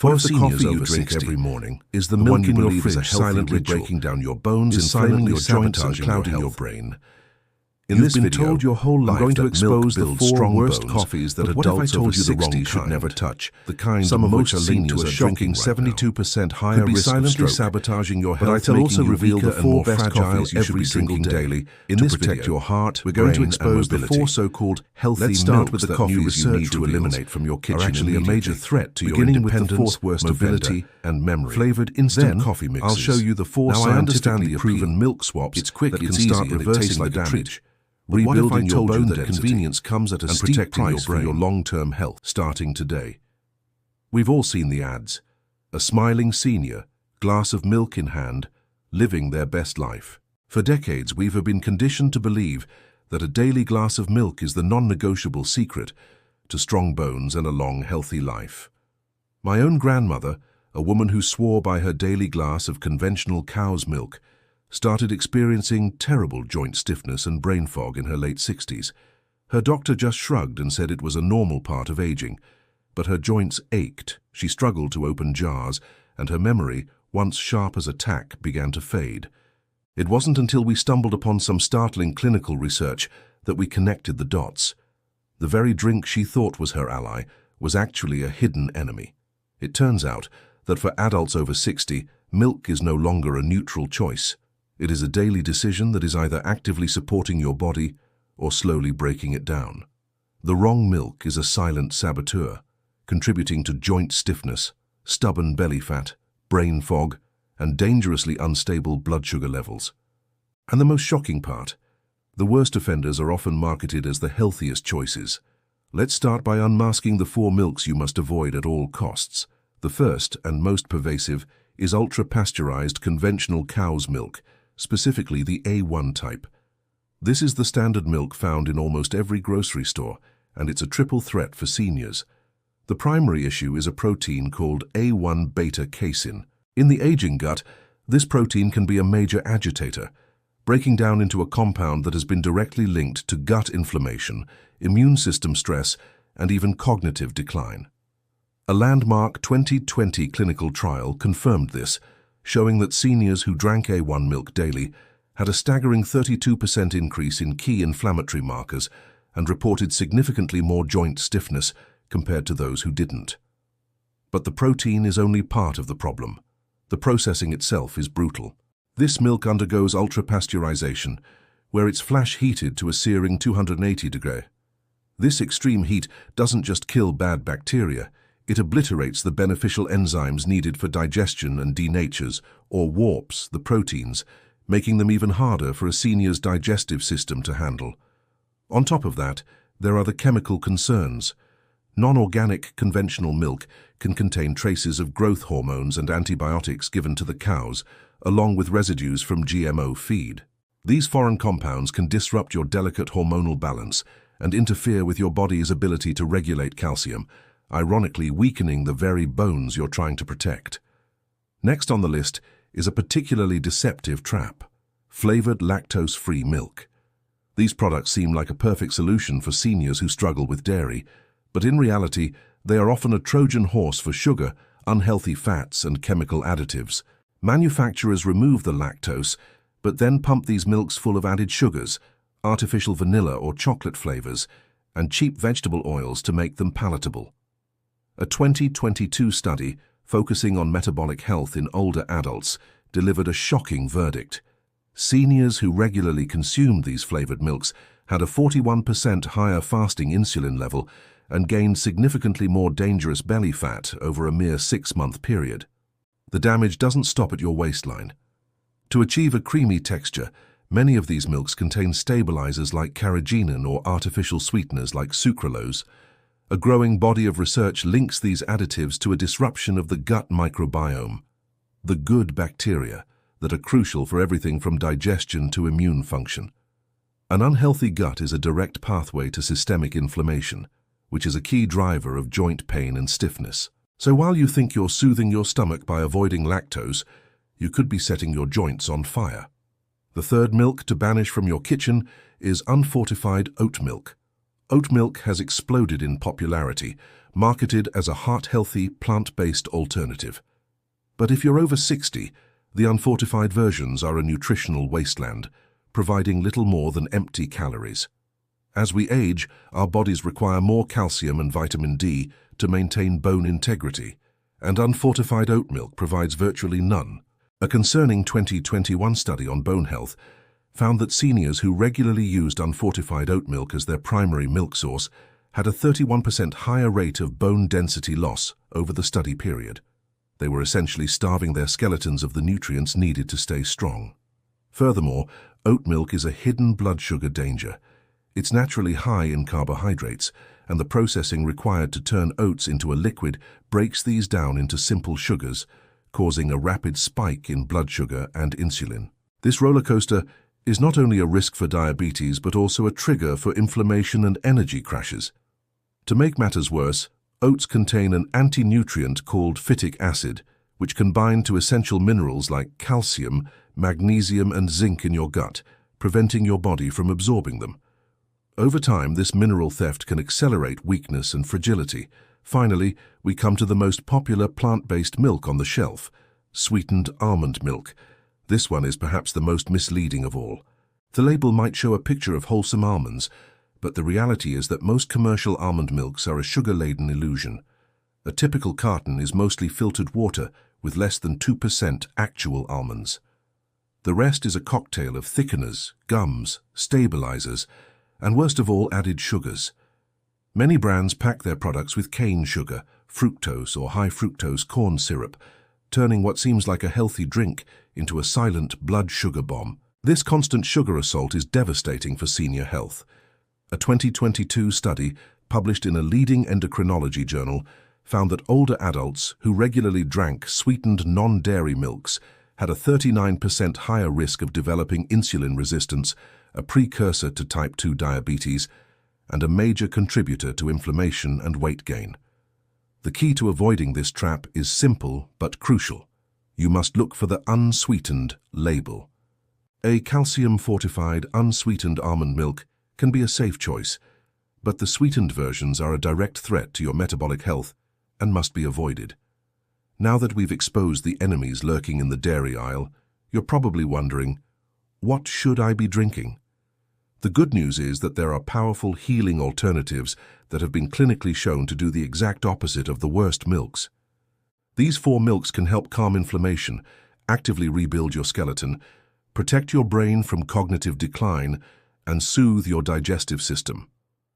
What if the coffee you drink every morning is the milk in your fridge silently breaking down your bones, inflaming your joints and clouding your brain? In this video, your whole life I'm going to expose the 4 worst coffees that adults over 60 should never touch. The kind some of which are linked to a shocking 72% higher risk silently sabotaging your health. But I'll also reveal the 4 best coffees you should be drinking daily. In this video, protect your heart, we're going to expose the 4 so-called healthy milks with the coffees you need to eliminate from your kitchen. Are actually a major threat to your independence, mobility, and memory. Flavored instant coffee mixes. I'll show you the 4 scientifically proven milk swaps that can start reversing the damage. Rebuilding your bone density. Convenience comes at a steep price for your long-term health, starting today. We've all seen the ads. A smiling senior, glass of milk in hand, living their best life. For decades, we've been conditioned to believe that a daily glass of milk is the non-negotiable secret to strong bones and a long, healthy life. My own grandmother, a woman who swore by her daily glass of conventional cow's milk, started experiencing terrible joint stiffness and brain fog in her late 60s. Her doctor just shrugged and said it was a normal part of aging, but her joints ached, she struggled to open jars, and her memory, once sharp as a tack, began to fade. It wasn't until we stumbled upon some startling clinical research that we connected the dots. The very drink she thought was her ally was actually a hidden enemy. It turns out that for adults over 60, milk is no longer a neutral choice. It is a daily decision that is either actively supporting your body or slowly breaking it down. The wrong milk is a silent saboteur, contributing to joint stiffness, stubborn belly fat, brain fog, and dangerously unstable blood sugar levels. And the most shocking part, the worst offenders are often marketed as the healthiest choices. Let's start by unmasking the 4 milks you must avoid at all costs. The first, and most pervasive, is ultra-pasteurized conventional cow's milk, specifically the A1 type. This is the standard milk found in almost every grocery store, and it's a triple threat for seniors. The primary issue is a protein called A1 beta-casein. In the aging gut, this protein can be a major agitator, breaking down into a compound that has been directly linked to gut inflammation, immune system stress, and even cognitive decline. A landmark 2020 clinical trial confirmed this, showing that seniors who drank A1 milk daily had a staggering 32% increase in key inflammatory markers and reported significantly more joint stiffness compared to those who didn't. But the protein is only part of the problem. The processing itself is brutal. This milk undergoes ultra-pasteurization, where it's flash heated to a searing 280 degrees. This extreme heat doesn't just kill bad bacteria, it obliterates the beneficial enzymes needed for digestion and denatures, or warps, the proteins, making them even harder for a senior's digestive system to handle. On top of that, there are the chemical concerns. Non-organic conventional milk can contain traces of growth hormones and antibiotics given to the cows, along with residues from GMO feed. These foreign compounds can disrupt your delicate hormonal balance and interfere with your body's ability to regulate calcium, ironically weakening the very bones you're trying to protect. Next on the list is a particularly deceptive trap: flavored lactose-free milk. These products seem like a perfect solution for seniors who struggle with dairy, but in reality, they are often a Trojan horse for sugar, unhealthy fats, and chemical additives. Manufacturers remove the lactose, but then pump these milks full of added sugars, artificial vanilla or chocolate flavors, and cheap vegetable oils to make them palatable. A 2022 study focusing on metabolic health in older adults delivered a shocking verdict. Seniors who regularly consumed these flavored milks had a 41% higher fasting insulin level and gained significantly more dangerous belly fat over a mere 6-month period. The damage doesn't stop at your waistline. To achieve a creamy texture, many of these milks contain stabilizers like carrageenan or artificial sweeteners like sucralose. A growing body of research links these additives to a disruption of the gut microbiome, the good bacteria that are crucial for everything from digestion to immune function. An unhealthy gut is a direct pathway to systemic inflammation, which is a key driver of joint pain and stiffness. So while you think you're soothing your stomach by avoiding lactose, you could be setting your joints on fire. The third milk to banish from your kitchen is unfortified oat milk. Oat milk has exploded in popularity, marketed as a heart-healthy, plant-based alternative. But if you're over 60, the unfortified versions are a nutritional wasteland, providing little more than empty calories. As we age, our bodies require more calcium and vitamin D to maintain bone integrity, and unfortified oat milk provides virtually none. A concerning 2021 study on bone health found that seniors who regularly used unfortified oat milk as their primary milk source had a 31% higher rate of bone density loss over the study period. They were essentially starving their skeletons of the nutrients needed to stay strong. Furthermore, oat milk is a hidden blood sugar danger. It's naturally high in carbohydrates, and the processing required to turn oats into a liquid breaks these down into simple sugars, causing a rapid spike in blood sugar and insulin. This roller coaster is not only a risk for diabetes but also a trigger for inflammation and energy crashes. To make matters worse, oats contain an anti-nutrient called phytic acid, which can bind to essential minerals like calcium, magnesium, and zinc in your gut, preventing your body from absorbing them. Over time, this mineral theft can accelerate weakness and fragility. Finally, we come to the most popular plant-based milk on the shelf, sweetened almond milk. This one is perhaps the most misleading of all. The label might show a picture of wholesome almonds, but the reality is that most commercial almond milks are a sugar-laden illusion. A typical carton is mostly filtered water with less than 2% actual almonds. The rest is a cocktail of thickeners, gums, stabilizers, and worst of all, added sugars. Many brands pack their products with cane sugar, fructose or high-fructose corn syrup, turning what seems like a healthy drink into a silent blood sugar bomb. This constant sugar assault is devastating for senior health. A 2022 study, published in a leading endocrinology journal, found that older adults who regularly drank sweetened non-dairy milks had a 39% higher risk of developing insulin resistance, a precursor to type 2 diabetes, and a major contributor to inflammation and weight gain. The key to avoiding this trap is simple but crucial. You must look for the unsweetened label. A calcium-fortified, unsweetened almond milk can be a safe choice, but the sweetened versions are a direct threat to your metabolic health and must be avoided. Now that we've exposed the enemies lurking in the dairy aisle, you're probably wondering, what should I be drinking? The good news is that there are powerful healing alternatives that have been clinically shown to do the exact opposite of the worst milks. These 4 milks can help calm inflammation, actively rebuild your skeleton, protect your brain from cognitive decline, and soothe your digestive system.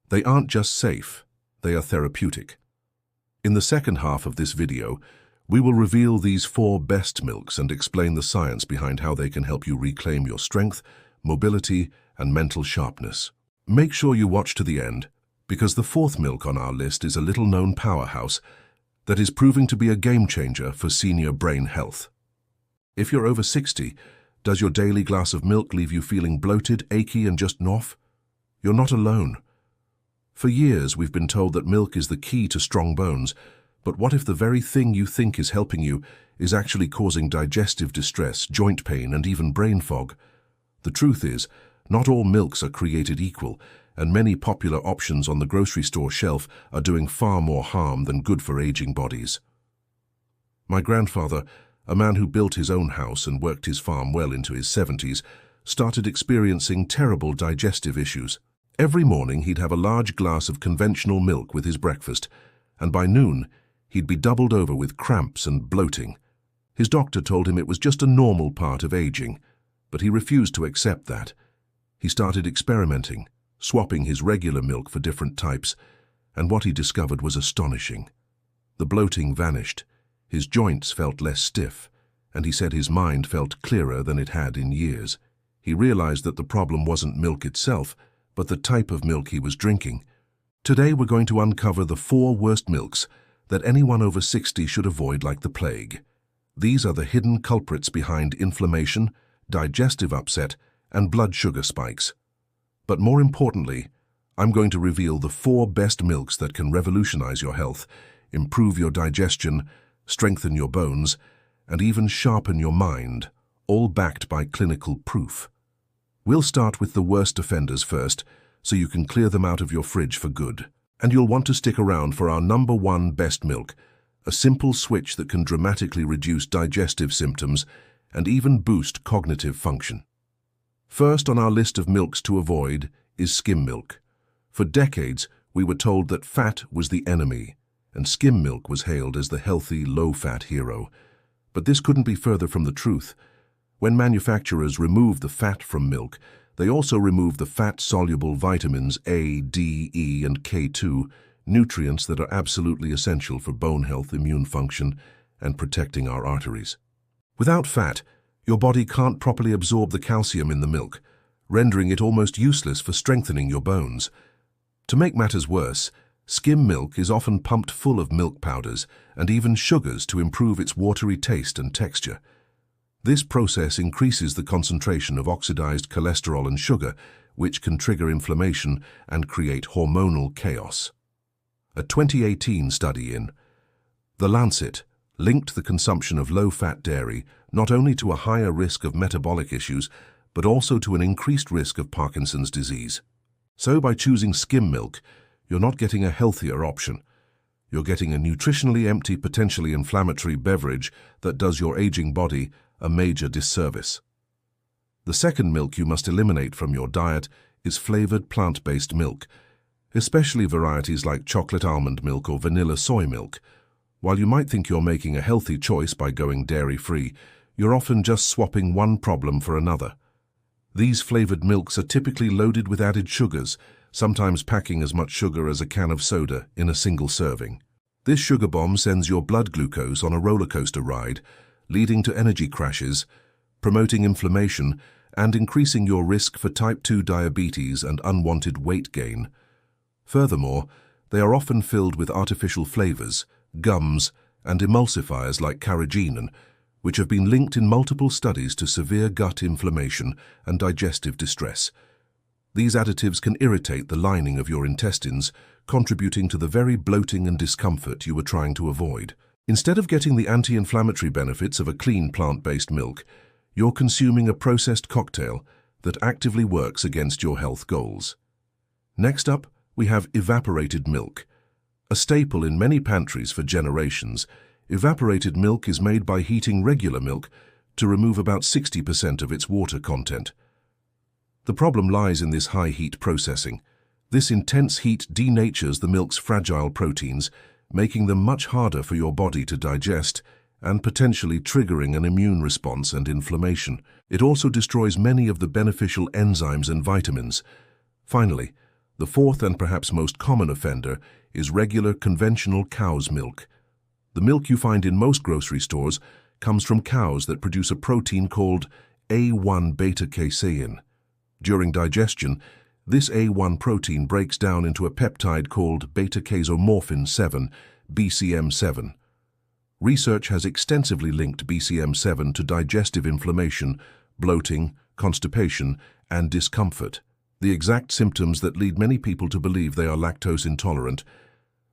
They aren't just safe, they are therapeutic. In the second half of this video, we will reveal these 4 best milks and explain the science behind how they can help you reclaim your strength, mobility, and mental sharpness. Make sure you watch to the end, because the 4th milk on our list is a little-known powerhouse that is proving to be a game-changer for senior brain health. If you're over 60, does your daily glass of milk leave you feeling bloated, achy, and just off? You're not alone. For years, we've been told that milk is the key to strong bones, but what if the very thing you think is helping you is actually causing digestive distress, joint pain, and even brain fog? The truth is, not all milks are created equal, and many popular options on the grocery store shelf are doing far more harm than good for aging bodies. My grandfather, a man who built his own house and worked his farm well into his 70s, started experiencing terrible digestive issues. Every morning he'd have a large glass of conventional milk with his breakfast, and by noon he'd be doubled over with cramps and bloating. His doctor told him it was just a normal part of aging, but he refused to accept that. He started experimenting, swapping his regular milk for different types, and what he discovered was astonishing. The bloating vanished, his joints felt less stiff, and he said his mind felt clearer than it had in years. He realized that the problem wasn't milk itself, but the type of milk he was drinking. Today we're going to uncover the 4 worst milks that anyone over 60 should avoid like the plague. These are the hidden culprits behind inflammation, digestive upset, and blood sugar spikes. But more importantly, I'm going to reveal the 4 best milks that can revolutionize your health, improve your digestion, strengthen your bones, and even sharpen your mind, all backed by clinical proof. We'll start with the worst offenders first, so you can clear them out of your fridge for good. And you'll want to stick around for our number one best milk, a simple switch that can dramatically reduce digestive symptoms and even boost cognitive function. First on our list of milks to avoid is skim milk. For decades, we were told that fat was the enemy, and skim milk was hailed as the healthy, low-fat hero. But this couldn't be further from the truth. When manufacturers remove the fat from milk, they also remove the fat-soluble vitamins A, D, E, and K2, nutrients that are absolutely essential for bone health, immune function, and protecting our arteries. Without fat, your body can't properly absorb the calcium in the milk, rendering it almost useless for strengthening your bones. To make matters worse, skim milk is often pumped full of milk powders and even sugars to improve its watery taste and texture. This process increases the concentration of oxidized cholesterol and sugar, which can trigger inflammation and create hormonal chaos. A 2018 study in The Lancet linked the consumption of low-fat dairy not only to a higher risk of metabolic issues, but also to an increased risk of Parkinson's disease. So by choosing skim milk, you're not getting a healthier option. You're getting a nutritionally empty, potentially inflammatory beverage that does your aging body a major disservice. The second milk you must eliminate from your diet is flavored plant-based milk, especially varieties like chocolate almond milk or vanilla soy milk. While you might think you're making a healthy choice by going dairy-free, you're often just swapping one problem for another. These flavored milks are typically loaded with added sugars, sometimes packing as much sugar as a can of soda in a single serving. This sugar bomb sends your blood glucose on a roller coaster ride, leading to energy crashes, promoting inflammation, and increasing your risk for type 2 diabetes and unwanted weight gain. Furthermore, they are often filled with artificial flavors, gums, and emulsifiers like carrageenan, which have been linked in multiple studies to severe gut inflammation and digestive distress. These additives can irritate the lining of your intestines, contributing to the very bloating and discomfort you were trying to avoid. Instead of getting the anti-inflammatory benefits of a clean plant-based milk, you're consuming a processed cocktail that actively works against your health goals. Next up, we have evaporated milk. A staple in many pantries for generations, evaporated milk is made by heating regular milk to remove about 60% of its water content. The problem lies in this high heat processing. This intense heat denatures the milk's fragile proteins, making them much harder for your body to digest and potentially triggering an immune response and inflammation. It also destroys many of the beneficial enzymes and vitamins. Finally, the fourth and perhaps most common offender is regular conventional cow's milk. The milk you find in most grocery stores comes from cows that produce a protein called A1 beta-casein. During digestion, this A1 protein breaks down into a peptide called beta-casomorphin 7, BCM7. Research has extensively linked BCM7 to digestive inflammation, bloating, constipation, and discomfort, the exact symptoms that lead many people to believe they are lactose intolerant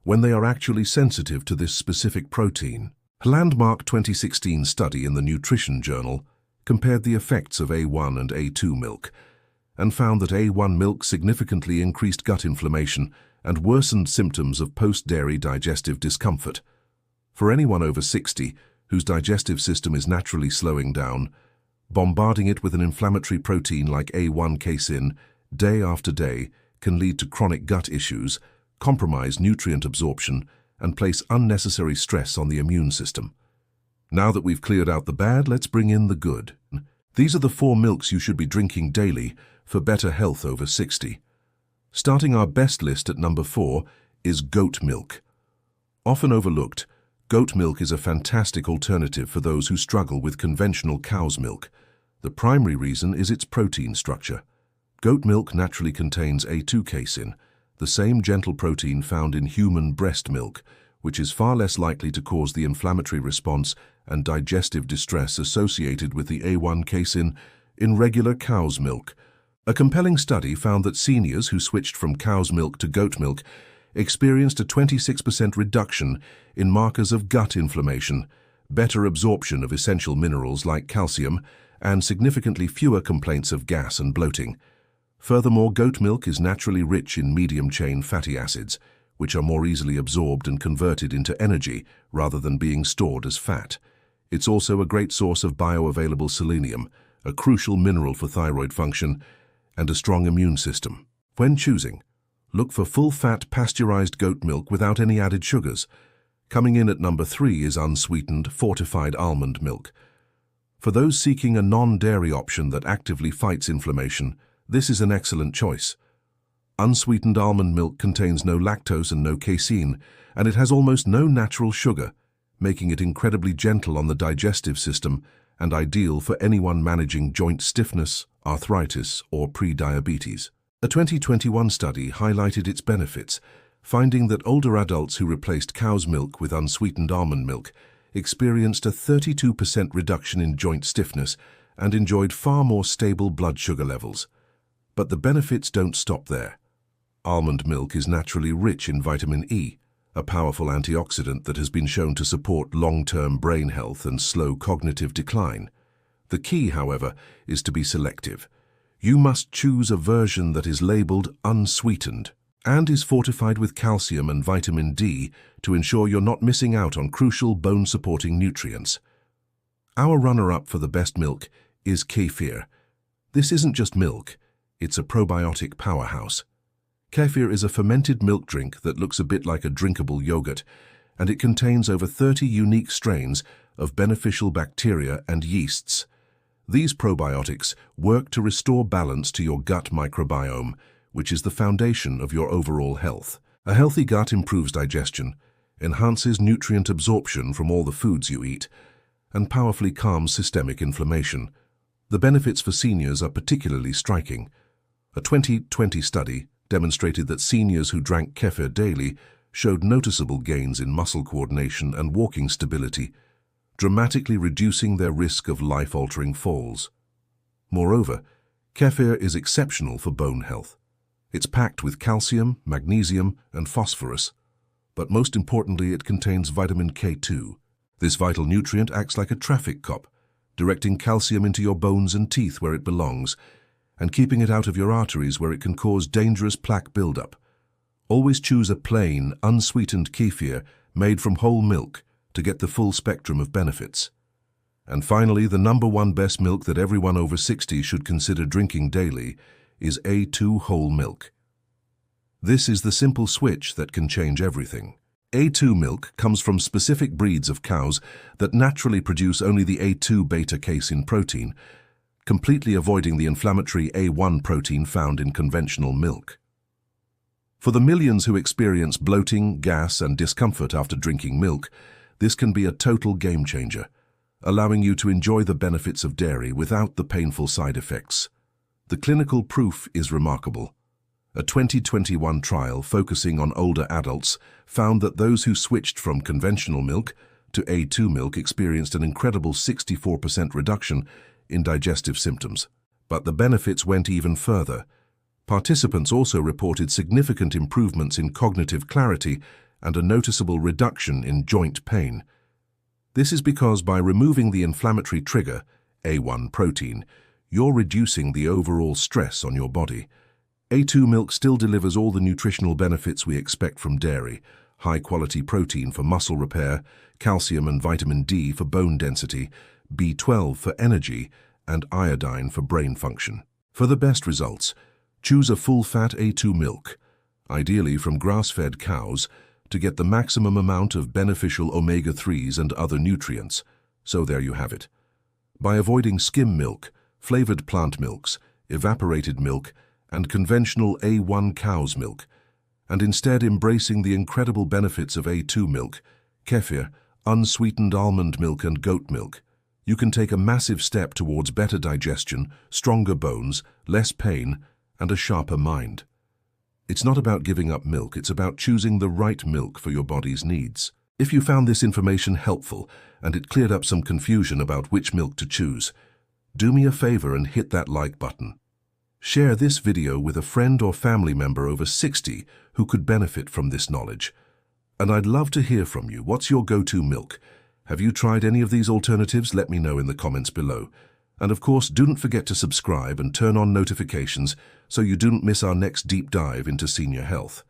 when they are actually sensitive to this specific protein. A landmark 2016 study in the Nutrition Journal compared the effects of A1 and A2 milk and found that A1 milk significantly increased gut inflammation and worsened symptoms of post-dairy digestive discomfort. For anyone over 60 whose digestive system is naturally slowing down, bombarding it with an inflammatory protein like A1 casein day after day can lead to chronic gut issues, compromise nutrient absorption, and place unnecessary stress on the immune system. Now that we've cleared out the bad, let's bring in the good. These are the 4 milks you should be drinking daily for better health over 60. Starting our best list at number 4 is goat milk. Often overlooked, goat milk is a fantastic alternative for those who struggle with conventional cow's milk. The primary reason is its protein structure. Goat milk naturally contains A2 casein, the same gentle protein found in human breast milk, which is far less likely to cause the inflammatory response and digestive distress associated with the A1 casein in regular cow's milk. A compelling study found that seniors who switched from cow's milk to goat milk experienced a 26% reduction in markers of gut inflammation, better absorption of essential minerals like calcium, and significantly fewer complaints of gas and bloating. Furthermore, goat milk is naturally rich in medium-chain fatty acids, which are more easily absorbed and converted into energy rather than being stored as fat. It's also a great source of bioavailable selenium, a crucial mineral for thyroid function and a strong immune system. When choosing, look for full-fat pasteurized goat milk without any added sugars. Coming in at number 3 is unsweetened, fortified almond milk. For those seeking a non-dairy option that actively fights inflammation, this is an excellent choice. Unsweetened almond milk contains no lactose and no casein, and it has almost no natural sugar, making it incredibly gentle on the digestive system and ideal for anyone managing joint stiffness, arthritis, or pre-diabetes. A 2021 study highlighted its benefits, finding that older adults who replaced cow's milk with unsweetened almond milk experienced a 32% reduction in joint stiffness and enjoyed far more stable blood sugar levels. But the benefits don't stop there. Almond milk is naturally rich in vitamin E, a powerful antioxidant that has been shown to support long-term brain health and slow cognitive decline. The key, however, is to be selective. You must choose a version that is labeled unsweetened and is fortified with calcium and vitamin D to ensure you're not missing out on crucial bone-supporting nutrients. Our runner-up for the best milk is kefir. This isn't just milk, it's a probiotic powerhouse. Kefir is a fermented milk drink that looks a bit like a drinkable yogurt, and it contains over 30 unique strains of beneficial bacteria and yeasts. These probiotics work to restore balance to your gut microbiome, which is the foundation of your overall health. A healthy gut improves digestion, enhances nutrient absorption from all the foods you eat, and powerfully calms systemic inflammation. The benefits for seniors are particularly striking. A 2020 study demonstrated that seniors who drank kefir daily showed noticeable gains in muscle coordination and walking stability, dramatically reducing their risk of life-altering falls. Moreover, kefir is exceptional for bone health. It's packed with calcium, magnesium, and phosphorus, but most importantly, it contains vitamin K2. This vital nutrient acts like a traffic cop, directing calcium into your bones and teeth where it belongs, and keeping it out of your arteries where it can cause dangerous plaque buildup. Always choose a plain, unsweetened kefir made from whole milk to get the full spectrum of benefits. And finally, the #1 best milk that everyone over 60 should consider drinking daily is A2 whole milk. This is the simple switch that can change everything. A2 milk comes from specific breeds of cows that naturally produce only the A2 beta-casein protein, completely avoiding the inflammatory A1 protein found in conventional milk. For the millions who experience bloating, gas, and discomfort after drinking milk, this can be a total game changer, allowing you to enjoy the benefits of dairy without the painful side effects. The clinical proof is remarkable. A 2021 trial focusing on older adults found that those who switched from conventional milk to A2 milk experienced an incredible 64% reduction in digestive symptoms. But the benefits went even further. Participants also reported significant improvements in cognitive clarity and a noticeable reduction in joint pain. This is because by removing the inflammatory trigger, A1 protein, you're reducing the overall stress on your body. A2 milk still delivers all the nutritional benefits we expect from dairy: high-quality protein for muscle repair, calcium and vitamin D for bone density, B12 for energy, and iodine for brain function. For the best results, choose a full-fat A2 milk, ideally from grass-fed cows, to get the maximum amount of beneficial omega-3s and other nutrients. So there you have it. By avoiding skim milk, flavored plant milks, evaporated milk, and conventional A1 cow's milk, and instead embracing the incredible benefits of A2 milk, kefir, unsweetened almond milk, and goat milk, you can take a massive step towards better digestion, stronger bones, less pain, and a sharper mind. It's not about giving up milk, it's about choosing the right milk for your body's needs. If you found this information helpful and it cleared up some confusion about which milk to choose, do me a favor and hit that like button. Share this video with a friend or family member over 60 who could benefit from this knowledge. And I'd love to hear from you. What's your go-to milk? Have you tried any of these alternatives? Let me know in the comments below. And of course, don't forget to subscribe and turn on notifications so you don't miss our next deep dive into senior health.